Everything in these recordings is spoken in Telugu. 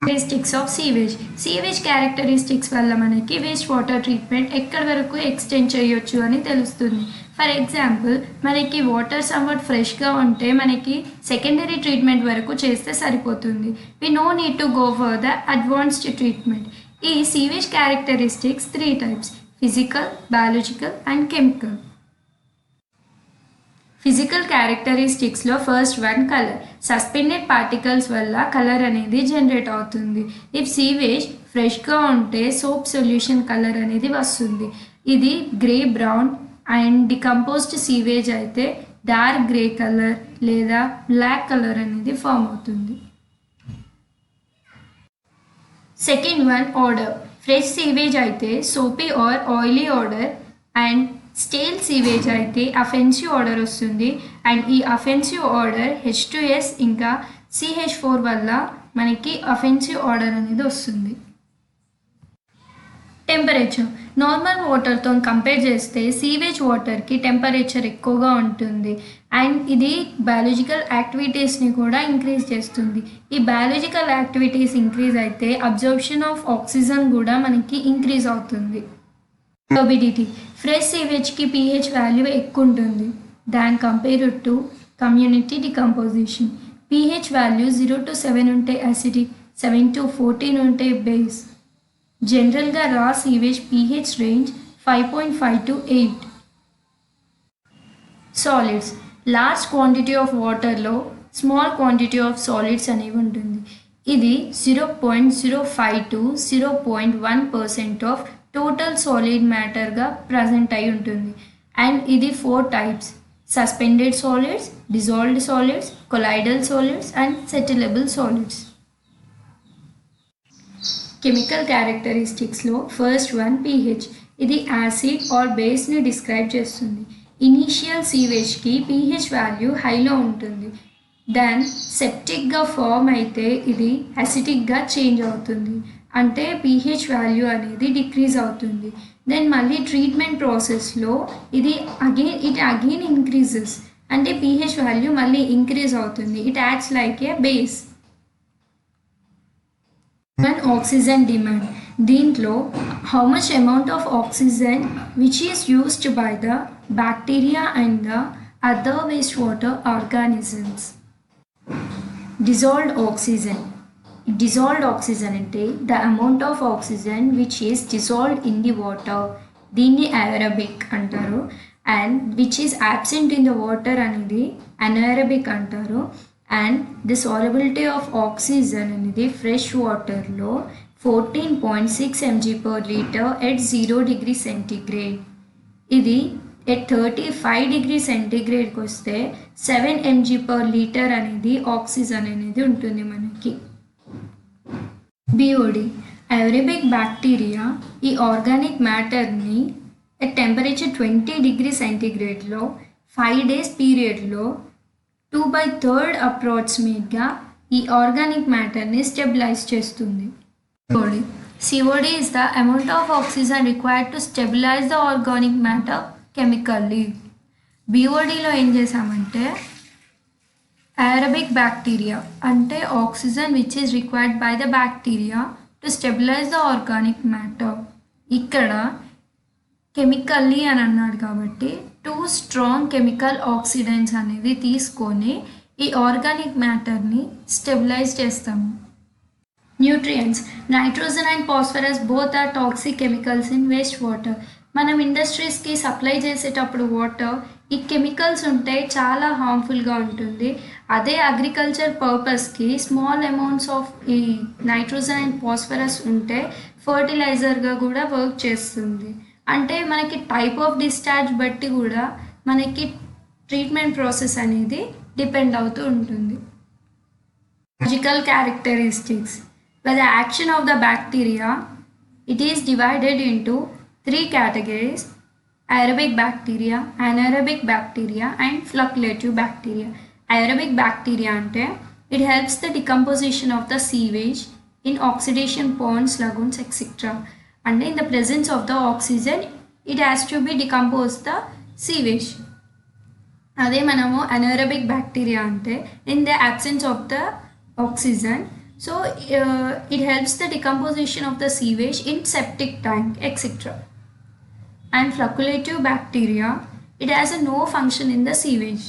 క్యారెక్టరిస్టిక్స్ ఆఫ్ సీవేజ్ క్యారెక్టరిస్టిక్స్ వల్ల మనకి వేస్ట్ వాటర్ ట్రీట్మెంట్ ఎక్కడి వరకు ఎక్స్టెండ్ చేయొచ్చు అని తెలుస్తుంది. ఫర్ ఎగ్జాంపుల్, మనకి వాటర్ సమ్వాట్ ఫ్రెష్గా ఉంటే మనకి సెకండరీ ట్రీట్మెంట్ వరకు చేస్తే సరిపోతుంది. We no need to go for the advanced treatment. ఈ sewage characteristics 3 types: physical, biological and chemical. Physical క్యారెక్టరిస్టిక్స్లో first one colour. Suspended particles వల్ల కలర్ అనేది జనరేట్ అవుతుంది. ఇఫ్ సీవేజ్ ఫ్రెష్గా ఉంటే సోప్ సొల్యూషన్ కలర్ అనేది వస్తుంది. ఇది grey brown and decomposed sewage అయితే డార్క్ గ్రే కలర్ లేదా బ్లాక్ కలర్ అనేది ఫామ్ అవుతుంది. Second one odour. Fresh sewage అయితే soapy or oily odour and stale sewage అయితే అఫెన్సివ్ ఆర్డర్ వస్తుంది. అండ్ ఈ అఫెన్సివ్ ఆర్డర్ H2S ఇంకా CH4 వల్ల మనకి అఫెన్సివ్ ఆర్డర్ అనేది వస్తుంది. టెంపరేచర్. నార్మల్ వాటర్తో కంపేర్ చేస్తే సీవేజ్ వాటర్కి టెంపరేచర్ ఎక్కువగా ఉంటుంది అండ్ ఇది బయాలజికల్ యాక్టివిటీస్ని కూడా ఇంక్రీజ్ చేస్తుంది. ఈ బయాలజికల్ యాక్టివిటీస్ ఇంక్రీజ్ అయితే అబ్జర్ప్షన్ ఆఫ్ ఆక్సిజన్ కూడా మనకి ఇంక్రీజ్ అవుతుంది. టర్బిడిటీ. ఫ్రెష్ సీవేజ్కి pH వాల్యూ ఎక్కువ ఉంటుంది than compare to community decomposition. pH value 0 to 7 ఉంటే యాసిడిక్, 7 to 14 ఉంటే బేస్. జనరల్గా raw sewage pH range 5.5 to 8. Solids. Large quantity of వాటర్లో స్మాల్ క్వాంటిటీ ఆఫ్ సాలిడ్స్ అనేవి ఉంటుంది. ఇది 0.05 to 0.1% ఆఫ్ టోటల్ సాలిడ్ మ్యాటర్గా ప్రజెంట్ అయి ఉంటుంది. అండ్ ఇది 4 types: suspended solids, dissolved solids, colloidal solids and settleable solids. Chemical క్యారెక్టరిస్టిక్స్లో ఫస్ట్ వన్ pH. ఇది యాసిడ్ ఆర్ బేస్ని డిస్క్రైబ్ చేస్తుంది. ఇనీషియల్ సీవేజ్కి pH వాల్యూ హైలో ఉంటుంది. దెన్ సెప్టిక్గా ఫామ్ అయితే ఇది అసిడిక్గా చేంజ్ అవుతుంది, అంటే pH వాల్యూ అనేది డిక్రీజ్ అవుతుంది. దెన్ మళ్ళీ ట్రీట్మెంట్ ప్రాసెస్లో ఇది అగైన్ ఇంక్రీజెస్, అంటే pH వాల్యూ మళ్ళీ ఇంక్రీజ్ అవుతుంది. It acts like a base. And oxygen demand. దీంట్లో how much amount of oxygen which is used by the bacteria and the other waste water organisms. Dissolved oxygen. Dissolved oxygen అంటే the amount of oxygen which is dissolved in the water, దీన్ని aerobic అంటారు. And which is absent in the water అనేది anaerobic అంటారు. And the solubility of oxygen అనేది ఫ్రెష్ వాటర్లో 14.6 mg/L at 0 degree centigrade. ఇది at 35 degree centigrade వస్తే 7 mg/L అనేది ఆక్సిజన్ అనేది ఉంటుంది మనకి. BOD. Aerobic బ్యాక్టీరియా ఈ ఆర్గానిక్ మ్యాటర్ని ఎట్ టెంపరేచర్ 20 degree centigradeలో 5 days పీరియడ్లో 2/3 అప్రాక్సిమేట్గా ఈ ఆర్గానిక్ మ్యాటర్ని స్టెబిలైజ్ చేస్తుంది. COD is the amount of oxygen required to stabilize the organic matter chemically. BODలో ఏం చేసామంటే aerobic bacteria అంటే oxygen which is required by the bacteria to stabilise the organic matter. ఇక్కడ కెమికల్లీ అని అన్నాడు కాబట్టి 2 strong కెమికల్ ఆక్సిడెంట్స్ అనేవి తీసుకొని ఈ ఆర్గానిక్ మ్యాటర్ని స్టెబిలైజ్ చేస్తాము. Nutrients. Nitrogen and phosphorus both are toxic chemicals in waste water. మనం ఇండస్ట్రీస్కి సప్లై చేసేటప్పుడు వాటర్ ఈ కెమికల్స్ ఉంటే చాలా హార్మ్ఫుల్గా ఉంటుంది. అదే అగ్రికల్చర్ పర్పస్కి స్మాల్ అమౌంట్స్ ఆఫ్ ఈ నైట్రోజన్ అండ్ ఫాస్ఫరస్ ఉంటే ఫర్టిలైజర్గా కూడా వర్క్ చేస్తుంది. అంటే మనకి టైప్ ఆఫ్ డిశ్చార్జ్ బట్టి కూడా మనకి ట్రీట్మెంట్ ప్రాసెస్ అనేది డిపెండ్ అవుతూ ఉంటుంది. Biological characteristics. By the action of the bacteria, it is divided into 3 categories: aerobic bacteria, anaerobic bacteria and flocculentative bacteria. Aerobic bacteria ante it helps the decomposition of the sewage in oxidation ponds, lagoons, etc. And in the presence of the oxygen, it has to be decomposed the sewage. అదే మనము anaerobic bacteria అంటే in the absence of the oxygen, So it helps the decomposition of the sewage in septic tank, etc. And flocculentative bacteria, it has a no function in the sewage.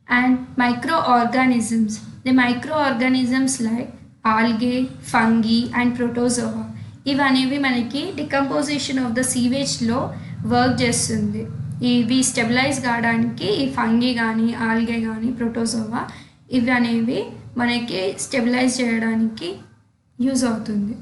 And microorganisms, the microorganisms like algae, fungi and protozoa, ఇవనేవి మనకి డికంపోజిషన్ ఆఫ్ ద సీవేజ్లో వర్క్ చేస్తుంది. ఇవి స్టెబిలైజ్ కావడానికి ఈ ఫంగి కానీ ఆల్గే కానీ ప్రోటోజోవా ఇవి అనేవి మనకి స్టెబిలైజ్ చేయడానికి యూజ్ అవుతుంది.